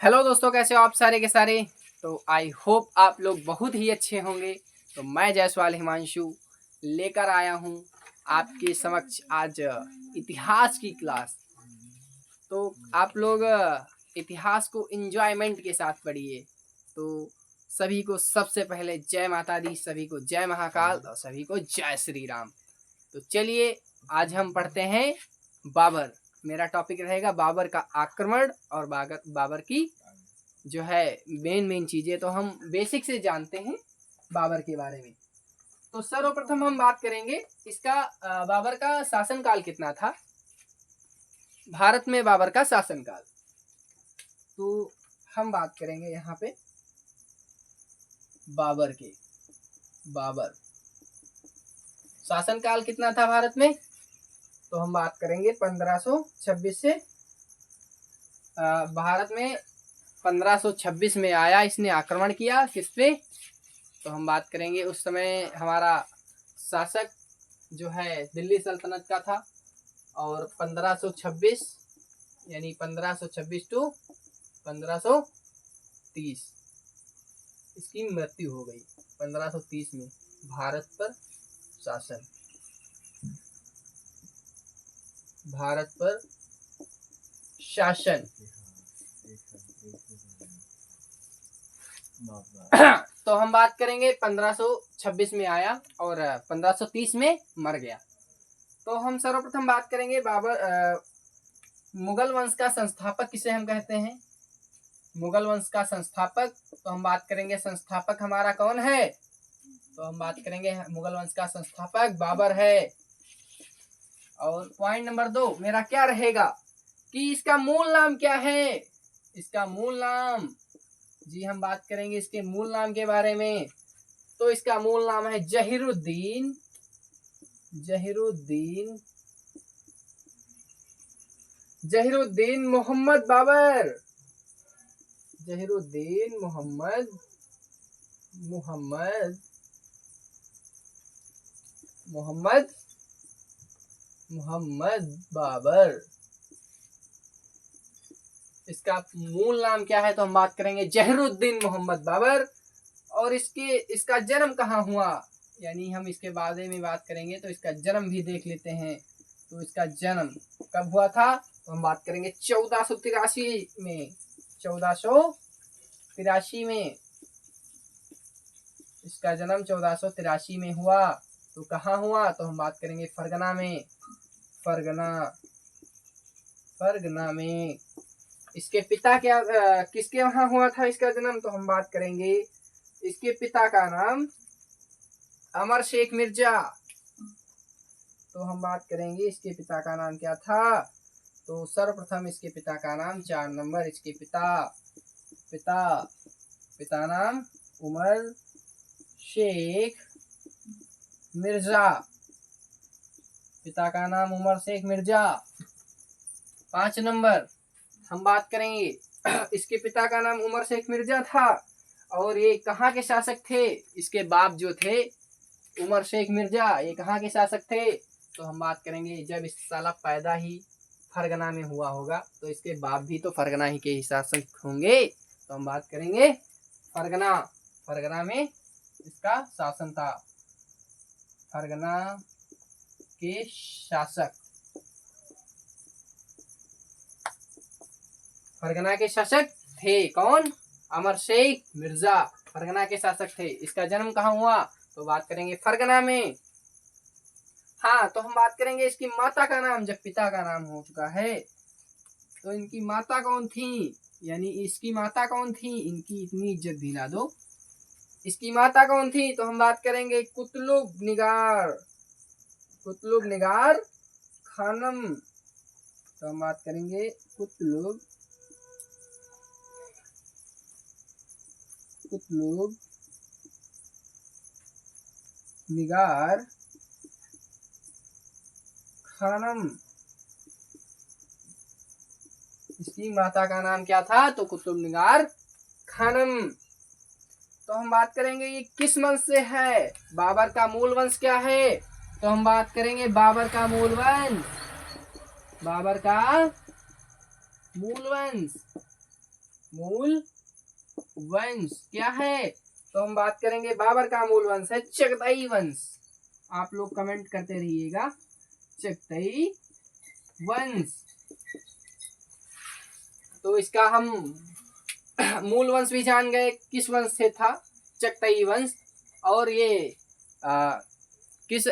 Hello दोस्तों, कैसे हो आप सारे के सारे। तो आई होप आप लोग बहुत ही अच्छे होंगे। तो मैं जायसवाल हिमांशु लेकर आया हूँ आपके समक्ष आज इतिहास की क्लास। तो आप लोग इतिहास को एंजॉयमेंट के साथ पढ़िए। तो सभी को सबसे पहले जय माता दी, सभी को जय महाकाल और सभी को जय श्री राम। तो चलिए आज हम पढ़ते हैं बाबर। मेरा टॉपिक रहेगा बाबर का आक्रमण और बाबर की जो है मेन चीजें। तो हम बेसिक से जानते हैं बाबर के बारे में। तो सर्वप्रथम हम बात करेंगे इसका बाबर का शासनकाल कितना था। भारत में बाबर का शासनकाल, तो हम बात करेंगे यहाँ पे बाबर शासनकाल कितना था भारत में। तो हम बात करेंगे 1526 से भारत में 1526 में आया, इसने आक्रमण किया किस पे। तो हम बात करेंगे उस समय हमारा शासक जो है दिल्ली सल्तनत का था, और 1526 यानी 1526 टू 1530 इसकी मृत्यु हो गई। 1530 में भारत पर शासन, तो हम बात करेंगे 1526 में आया और 1530 में मर गया। तो हम सर्वप्रथम बात करेंगे बाबर मुगल वंश का संस्थापक किसे हम कहते हैं। मुगल वंश का संस्थापक, तो हम बात करेंगे संस्थापक हमारा कौन है। तो हम बात करेंगे मुगल वंश का संस्थापक बाबर है। और पॉइंट नंबर 2 मेरा क्या रहेगा कि इसका मूल नाम क्या है। इसका मूल नाम, जी हम बात करेंगे इसके मूल नाम के बारे में। तो इसका मूल नाम है जहीरुद्दीन मोहम्मद बाबर। जहीरुद्दीन मोहम्मद बाबर, इसका मूल नाम क्या है। तो हम बात करेंगे जहीरुद्दीन मोहम्मद बाबर। और इसका जन्म कहाँ हुआ, यानी हम इसके बारे में बात करेंगे तो इसका जन्म भी देख लेते हैं। तो इसका जन्म कब हुआ था। तो हम बात करेंगे 1483 में। 1483 में इसका जन्म 1483 में हुआ। तो कहाँ हुआ, तो हम बात करेंगे फरगना में। इसके पिता क्या किसके वहां हुआ था इसका जन्म। तो हम बात करेंगे इसके पिता का नाम अमर शेख मिर्जा। तो हम बात करेंगे इसके पिता का नाम क्या था। तो सर्वप्रथम इसके पिता का नाम 4 नंबर, इसके पिता नाम उमर शेख मिर्जा। पिता का नाम उमर शेख मिर्जा। 5 नंबर हम बात करेंगे इसके पिता का नाम उमर शेख मिर्जा था, और ये कहाँ के शासक थे। इसके बाप जो थे उमर शेख मिर्जा, ये कहाँ के शासक थे। तो हम बात करेंगे जब इस साला पैदा ही फरगना में हुआ होगा, तो इसके बाप भी तो फरगना ही के ही शासक होंगे। तो हम बात करेंगे फरगना में इसका शासन था। फरगना के शासक थे कौन, अमर शेख मिर्जा फरगना के शासक थे। इसका जन्म कहाँ हुआ, तो बात करेंगे फरगना में। हाँ, तो हम बात करेंगे इसकी माता का नाम। जब पिता का नाम हो चुका है तो इनकी माता कौन थी, यानी इसकी माता कौन थी, इनकी इतनी इज्जत भी ना दो। इसकी माता कौन थी, तो हम बात करेंगे कुतुब निगार खानम। तो हम बात करेंगे कुतुब निगार खानम। इसकी माता का नाम क्या था, तो कुतुब निगार खानम। तो हम बात करेंगे ये किस वंश से है, बाबर का मूल वंश क्या है। तो हम बात करेंगे बाबर का मूल वंश मूल वंश क्या है? तो हम बात करेंगे बाबर का मूल वंश है चगताई वंश। आप लोग कमेंट करते रहिएगा, चगताई वंश। तो इसका हम मूल वंश भी जान गए, किस वंश से था, चगताई वंश। और ये किस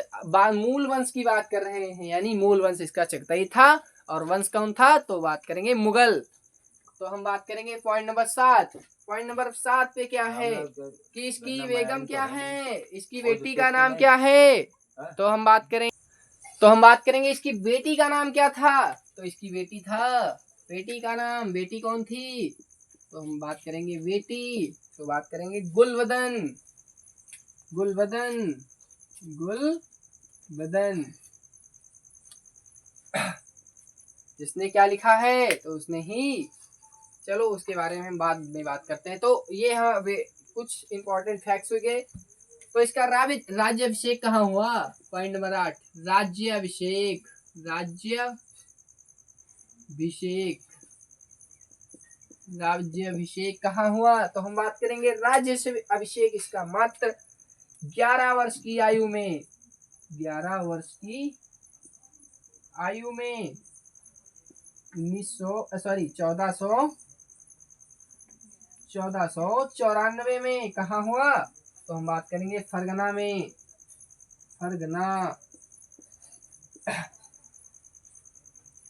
मूल वंश की बात कर रहे हैं, यानी मूल वंश इसका चगताई था। और वंश कौन था? तो बात करेंगे मुगल। तो हम बात करेंगे पॉइंट नंबर 7। पॉइंट नंबर 7 पे क्या है कि इसकी बेगम क्या है, इसकी बेटी का नाम क्या है? तो हम बात करेंगे इसकी बेटी का नाम क्या था? तो इसकी बेटी था, बेटी का नाम, बेटी कौन थी? तो हम बात करेंगे बेटी, तो बात करेंगे गुलबदन। गुलबदन, गुलबदन। जिसने क्या लिखा है? तो उसने ही। चलो उसके बारे में हम बाद में बात करते हैं। तो ये हाँ कुछ इंपॉर्टेंट फैक्ट्स हो गए। तो इसका राज्याभिषेक कहाँ हुआ? पॉइंट नंबर 8, राज्याभिषेक। राज्याभिषेक कहाँ हुआ? तो हम बात करेंगे राज्याभिषेक इसका मात्र 11 वर्ष की आयु में। 11 वर्ष की आयु में 1494 में कहाँ हुआ? तो हम बात करेंगे फरगना में। फरगना।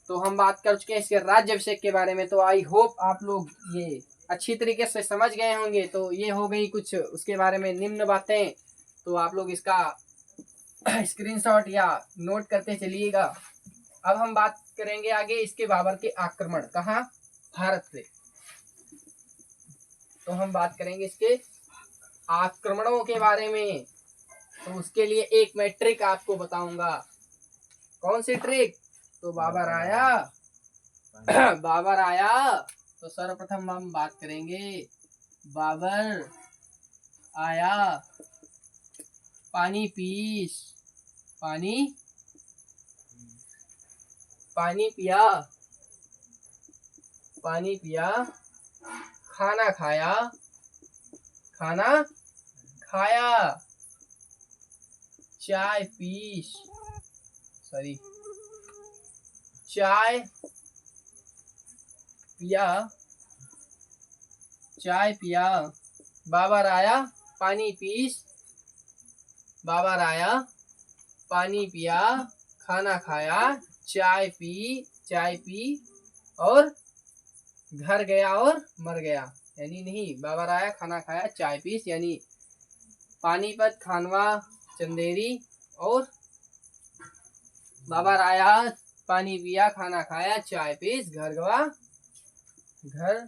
तो हम बात कर चुके हैं इसके राज्याभिषेक के बारे में। तो आई होप आप लोग ये अच्छी तरीके से समझ गए होंगे। तो ये हो गई कुछ उसके बारे में निम्न बातें। तो आप लोग इसका स्क्रीनशॉट या नोट करते चलिएगा। अब हम बात करेंगे आगे इसके बाबर के आक्रमण। कहाँ? भारत से। तो हम बात करेंगे इसके आक्रमणों के बारे में। तो उसके लिए एक मैं ट्रिक आपको बताऊंगा। कौन सी ट्रिक? तो बाबर आया तो सर्वप्रथम हम बात करेंगे बाबर आया, पानी पिया, खाना खाया, चाय पिया, बाबर आया, पानी पिया, खाना खाया, चाय पी और घर गया और मर गया। यानी नहीं, बाबर आया, खाना खाया, चाय पी, यानी पानीपत, खानवा, चंदेरी। और बाबर आया, पानी पिया, खाना खाया, चाय पी, घर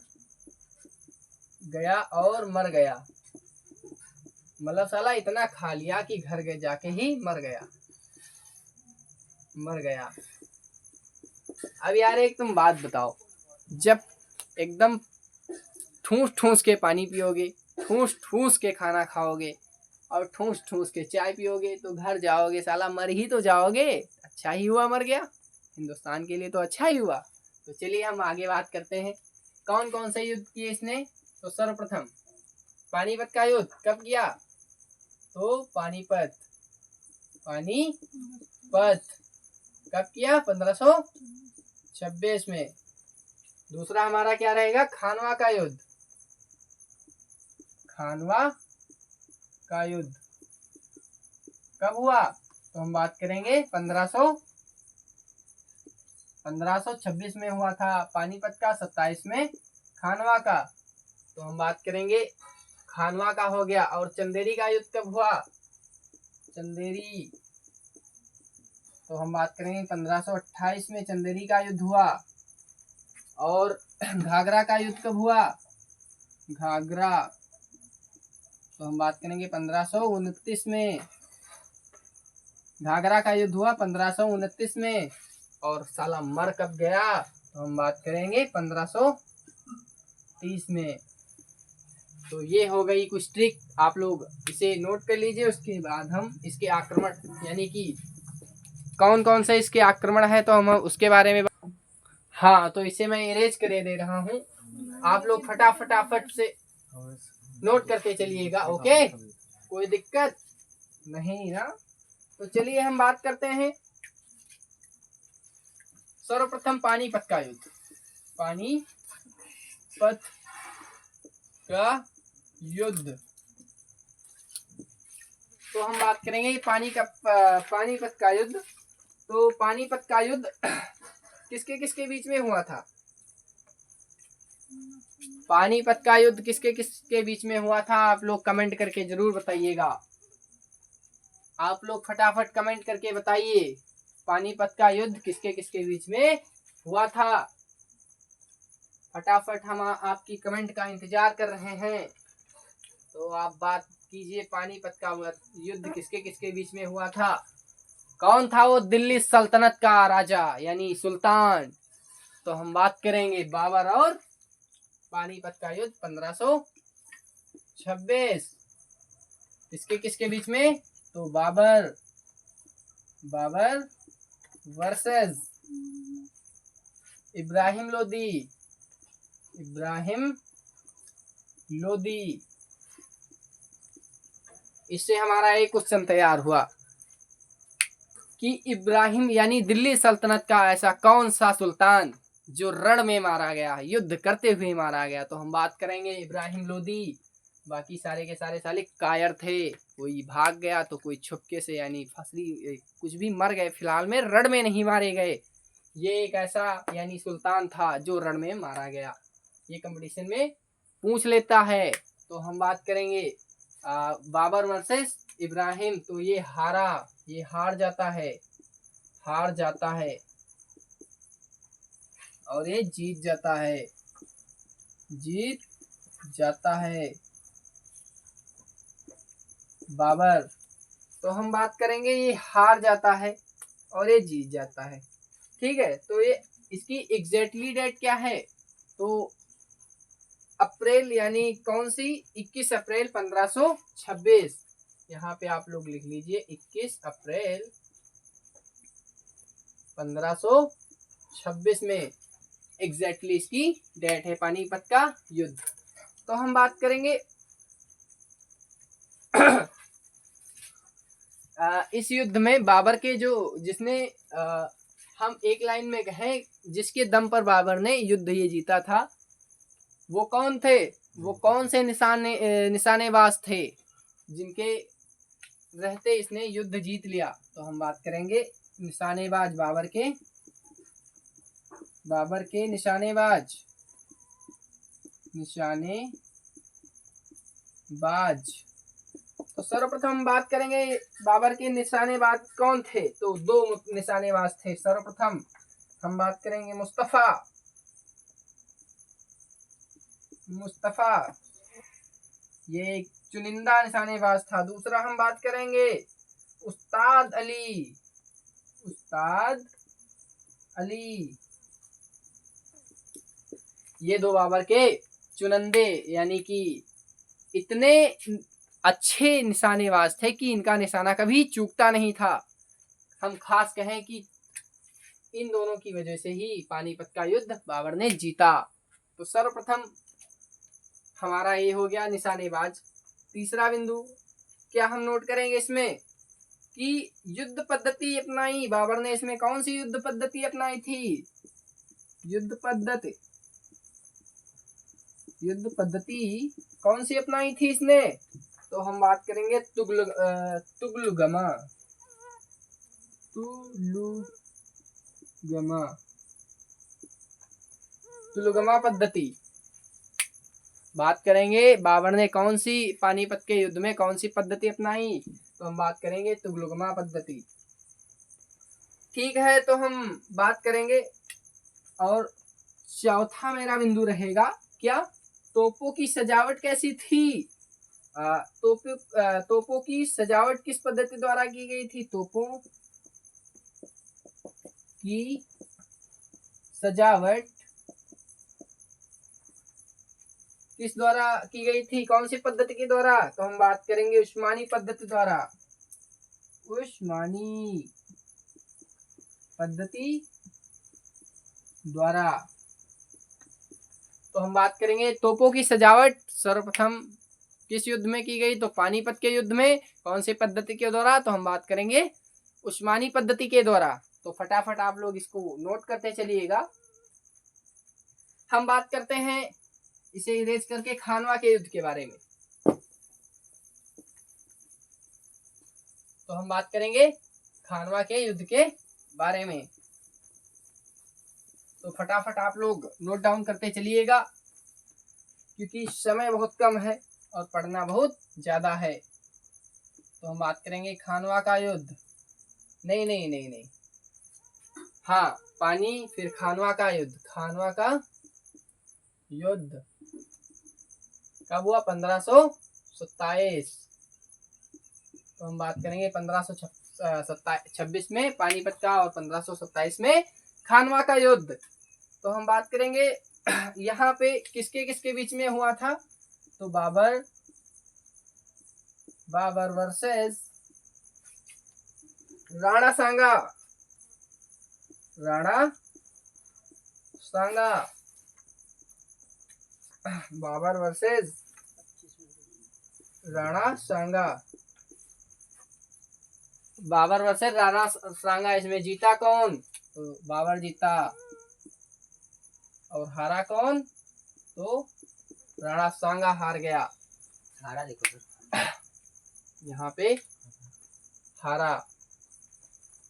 गया और मर गया। मतलब साला इतना खा लिया कि घर गए जाके ही मर गया। अब यार एक तुम बात बताओ, जब एकदम ठूस के पानी पियोगे, ठूस के खाना खाओगे और ठूस के चाय पियोगे, तो घर जाओगे साला मर ही तो जाओगे। अच्छा ही हुआ मर गया, हिंदुस्तान के लिए तो अच्छा ही हुआ। तो चलिए हम आगे बात करते हैं। कौन कौन से युद्ध किए इसने? तो सर्वप्रथम पानीपत का युद्ध कब किया? तो पानीपत कब किया? 1526 में। दूसरा हमारा क्या रहेगा? खानवा का युद्ध कब हुआ? तो हम बात करेंगे 1526 में हुआ था पानीपत का, 27 में खानवा का। तो हम बात करेंगे खानवा का हो गया। और चंदेरी का युद्ध कब हुआ? चंदेरी, तो हम बात करेंगे 1528 में चंदेरी का युद्ध हुआ। और घाघरा का युद्ध कब हुआ? घाघरा, तो हम बात करेंगे 1529 में। घाघरा का युद्ध हुआ 1529 में। और साला मर कब गया? तो हम बात करेंगे 1530 में। तो ये हो गई कुछ ट्रिक, आप लोग इसे नोट कर लीजिए। उसके बाद हम इसके आक्रमण, यानी कि कौन कौन से इसके आक्रमण है, तो हम उसके बारे में। हाँ, तो इसे मैं इरेज कर दे रहा हूँ। आप लोग फटाफट से नोट करते चलिएगा। ओके, कोई दिक्कत नहीं ना। तो चलिए हम बात करते हैं सर्वप्रथम पानीपत का युद्ध। पानीपत का युद्ध, तो हम बात करेंगे पानीपत का युद्ध। तो पानीपत का युद्ध किसके किसके बीच में हुआ था? पानीपत का युद्ध किसके किसके बीच में हुआ था? आप लोग कमेंट करके जरूर बताइएगा। आप लोग फटाफट कमेंट करके बताइए, पानीपत का युद्ध किसके किसके बीच में हुआ था? फटाफट हम आपकी कमेंट का इंतजार कर रहे हैं। तो आप बात कीजिए, पानीपत का युद्ध किसके किसके बीच में हुआ था? कौन था वो दिल्ली सल्तनत का राजा यानी सुल्तान? तो हम बात करेंगे बाबर और पानीपत का युद्ध 1526 किसके किसके बीच में? तो बाबर वर्सेस इब्राहिम लोदी। इससे हमारा एक क्वेश्चन तैयार हुआ कि इब्राहिम यानी दिल्ली सल्तनत का ऐसा कौन सा सुल्तान जो रण में मारा गया, युद्ध करते हुए मारा गया? तो हम बात करेंगे इब्राहिम लोदी। बाकी सारे के सारे साले कायर थे, कोई भाग गया तो कोई छुपके से यानी फसली कुछ भी मर गए, फिलहाल में रण में नहीं मारे गए। ये एक ऐसा यानी सुल्तान था जो रण में मारा गया। ये कंपटीशन में पूछ लेता है। तो हम बात करेंगे बाबर वर्सेस इब्राहिम। तो ये हार जाता है और ये जीत जाता है बाबर। तो हम बात करेंगे ये हार जाता है और ये जीत जाता है। ठीक है, तो ये इसकी एग्जैक्टली डेट क्या है? तो अप्रैल यानी कौन सी? 21 अप्रैल 1526। यहाँ पे आप लोग लिख लीजिए 21 अप्रैल 1526 में एग्जैक्टली इसकी डेट है पानीपत का युद्ध। तो हम बात करेंगे इस युद्ध में बाबर के जिसने हम एक लाइन में कहें जिसके दम पर बाबर ने युद्ध ये जीता था, वो कौन थे? वो कौन से निशानेबाज थे जिनके रहते इसने युद्ध जीत लिया? तो हम बात करेंगे निशानेबाज बाबर के निशानेबाज तो सर्वप्रथम बात करेंगे बाबर के निशानेबाज कौन थे? तो दो निशानेबाज थे। सर्वप्रथम हम बात करेंगे मुस्तफा, ये एक चुनिंदा निशानेबाज था। दूसरा हम बात करेंगे उस्ताद अली, ये दो बाबर के चुनिंदे यानी कि इतने अच्छे निशानेबाज थे कि इनका निशाना कभी चूकता नहीं था। हम खास कहें कि इन दोनों की वजह से ही पानीपत का युद्ध बाबर ने जीता। तो सर्वप्रथम हमारा ये हो गया निशानेबाज। तीसरा बिंदु क्या हम नोट करेंगे इसमें कि युद्ध पद्धति अपनाई बाबर ने। इसमें कौन सी युद्ध पद्धति अपनाई थी? युद्ध पद्धति कौन सी अपनाई थी इसने? तो हम बात करेंगे तुलुगमा पद्धति। बात करेंगे बाबर ने कौन सी पानीपत के युद्ध में कौन सी पद्धति अपनाई? तो हम बात करेंगे तुगलुगमा पद्धति। ठीक है, तो हम बात करेंगे और चौथा मेरा बिंदु रहेगा क्या? तोपों की सजावट कैसी थी? तोपों की सजावट किस पद्धति द्वारा की गई थी? तोपों की सजावट किस द्वारा की गई थी? कौन सी पद्धति के द्वारा? तो हम बात करेंगे उस्मानी पद्धति द्वारा। उस्मानी पद्धति द्वारा तो हम बात करेंगे तोपों की सजावट सर्वप्रथम किस युद्ध में की गई, तो पानीपत के युद्ध में। कौन सी पद्धति के द्वारा, तो हम बात करेंगे उस्मानी पद्धति के द्वारा। तो फटाफट आप लोग इसको नोट करते चलिएगा। हम बात करते हैं इसे इरेज करके खानवा के युद्ध के बारे में। तो हम बात करेंगे खानवा के युद्ध के बारे में। तो फटाफट आप लोग नोट डाउन करते चलिएगा, क्योंकि समय बहुत कम है और पढ़ना बहुत ज्यादा है। तो हम बात करेंगे खानवा का युद्ध। नहीं नहीं नहीं नहीं, हाँ, पानी फिर खानवा का युद्ध। खानवा का युद्ध कब हुआ, 1527। तो हम बात करेंगे 1526 में पानीपत का और 1527 में खानवा का युद्ध। तो हम बात करेंगे यहाँ पे किसके किसके बीच में हुआ था, तो बाबर वर्सेस राणा सांगा। बाबर वर्सेस राणा सांगा। बाबर वर्सेस राणा सांगा, इसमें जीता कौन, तो बाबर जीता। और हारा कौन, तो राणा सांगा हार गया। हारा देखो यहाँ पे, हारा।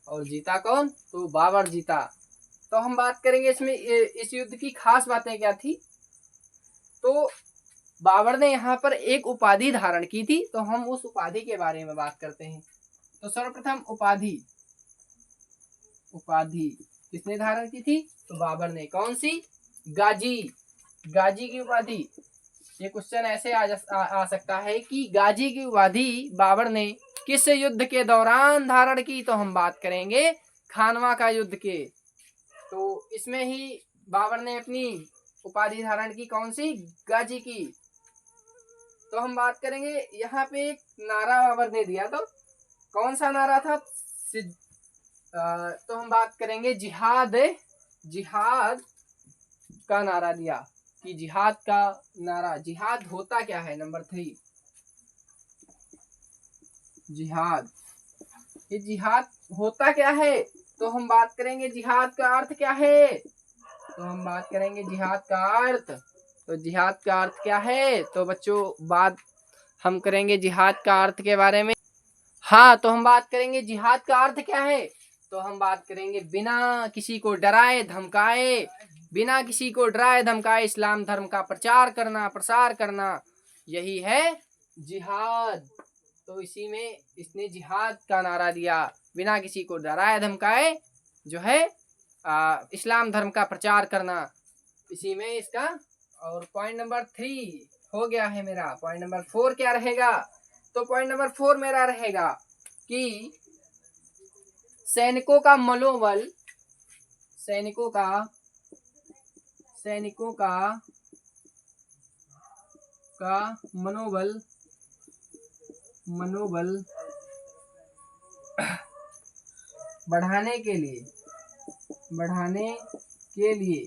और जीता कौन, तो बाबर जीता। तो हम बात करेंगे इसमें इस युद्ध की खास बातें क्या थी। तो बाबर ने यहाँ पर एक उपाधि धारण की थी, तो हम उस उपाधि के बारे में बात करते हैं। तो सर्वप्रथम उपाधि किसने धारण की थी, तो बाबर ने। कौन सी, गाजी की उपाधि। ये क्वेश्चन ऐसे आ सकता है कि गाजी की उपाधि बाबर ने किस युद्ध के दौरान धारण की, तो हम बात करेंगे खानवा का युद्ध के। तो इसमें ही बाबर ने अपनी उपाधि धारण की, कौन सी, गाजी की। तो हम बात करेंगे यहाँ पे एक नारा बाबर ने दिया, तो कौन सा नारा था, तो हम बात करेंगे जिहाद का नारा दिया, कि जिहाद का नारा। जिहाद होता क्या है, नंबर 3, जिहाद। ये जिहाद होता क्या है, तो हम बात करेंगे जिहाद का अर्थ क्या है। तो हम बात करेंगे जिहाद का अर्थ। तो जिहाद का अर्थ क्या है, तो बच्चों बात हम करेंगे जिहाद का अर्थ के बारे में। हाँ, तो हम बात करेंगे जिहाद का अर्थ क्या है। तो हम बात करेंगे बिना किसी को डराए धमकाए इस्लाम धर्म का प्रचार करना, प्रसार करना, यही है जिहाद। तो इसी में इसने जिहाद का नारा दिया, बिना किसी को डराए धमकाए जो है इस्लाम धर्म का प्रचार करना, इसी में इसका। और पॉइंट नंबर 3 हो गया है मेरा। पॉइंट नंबर 4 क्या रहेगा, तो पॉइंट नंबर 4 मेरा रहेगा कि सैनिकों का मनोबल बढ़ाने के लिए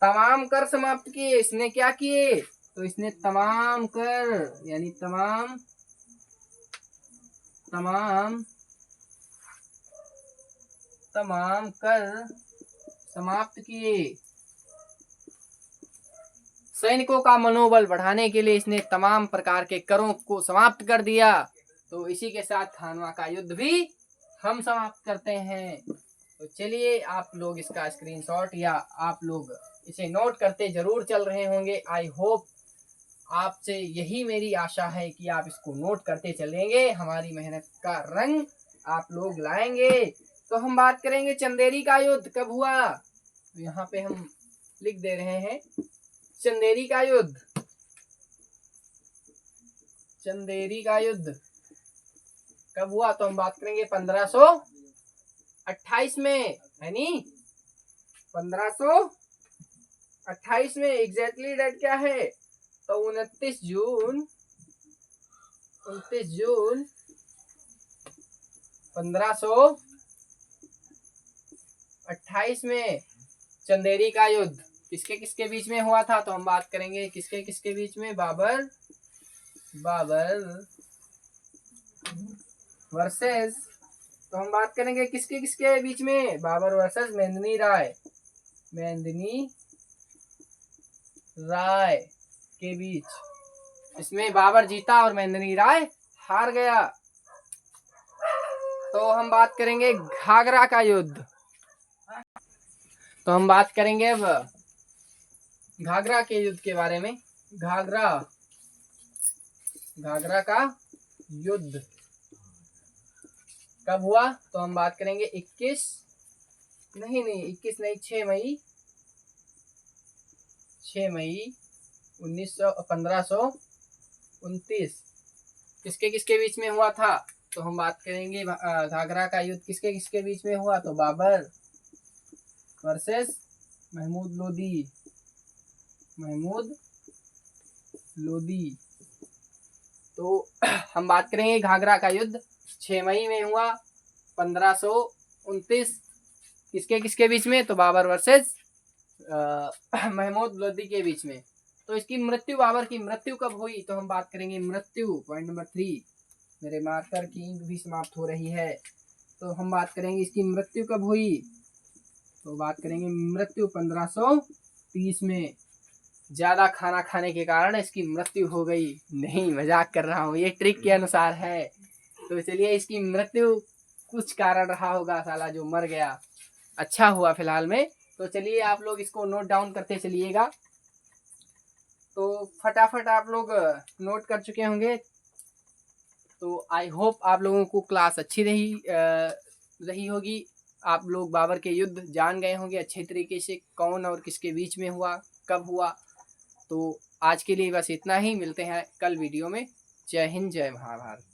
तमाम कर समाप्त किए। इसने क्या किए, तो इसने तमाम कर यानी तमाम कर समाप्त किए। सैनिकों का मनोबल बढ़ाने के लिए इसने तमाम प्रकार के करों को समाप्त कर दिया। तो इसी के साथ खानवा का युद्ध भी हम समाप्त करते हैं। तो चलिए, आप लोग इसका स्क्रीनशॉट या आप लोग इसे नोट करते जरूर चल रहे होंगे। आई होप आपसे यही मेरी आशा है कि आप इसको नोट करते चलेंगे, हमारी मेहनत का रंग आप लोग लाएंगे। तो हम बात करेंगे चंदेरी का युद्ध कब हुआ। यहाँ पे हम लिख दे रहे हैं चंदेरी का युद्ध कब हुआ। तो हम बात करेंगे 1528 में, है नी, 1528 में। एग्जैक्टली डेट क्या है, तो 29 जून 1528 में चंदेरी का युद्ध किसके किसके बीच में हुआ था? तो हम बात करेंगे किसके किसके बीच में, बाबर वर्सेस, तो हम बात करेंगे किसके किसके बीच में, बाबर वर्सेस मेदिनी राय के बीच। इसमें बाबर जीता और मेदिनी राय हार गया। तो हम बात करेंगे घाघरा का युद्ध। तो हम बात करेंगे अब घाघरा के युद्ध के बारे में। घाघरा का युद्ध कब हुआ? तो हम बात करेंगे 21 नहीं 6 मई 1529 किसके किसके बीच में हुआ था? तो हम बात करेंगे घाघरा का युद्ध किसके किसके बीच में हुआ? तो बाबर वर्सेस महमूद लोदी। तो हम बात करेंगे घाघरा का युद्ध 6 मई में हुआ 1529 किसके किसके बीच में? तो बाबर वर्सेस महमूद लोदी के बीच में। तो इसकी मृत्यु, बाबर की मृत्यु कब हुई? तो हम बात करेंगे मृत्यु, पॉइंट नंबर 3। मेरे मार्कर की इंक भी समाप्त हो रही है। तो हम बात करेंगे इसकी मृत्यु कब हुई? तो बात करेंगे मृत्यु 1530 में। ज्यादा खाना खाने के कारण इसकी मृत्यु हो गई। नहीं, मजाक कर रहा हूँ, ये ट्रिक के अनुसार है। तो चलिए, इसकी मृत्यु कुछ कारण रहा होगा साला जो मर गया। अच्छा हुआ फिलहाल में। तो चलिए, आप लोग इसको नोट डाउन करते चलिएगा। तो फटाफट आप लोग नोट कर चुके होंगे। तो आई होप आप लोगों को क्लास अच्छी रही होगी। आप लोग बाबर के युद्ध जान गए होंगे अच्छे तरीके से, कौन और किसके बीच में हुआ, कब हुआ। तो आज के लिए बस इतना ही। मिलते हैं कल वीडियो में। जय हिंद, जय महाभारत।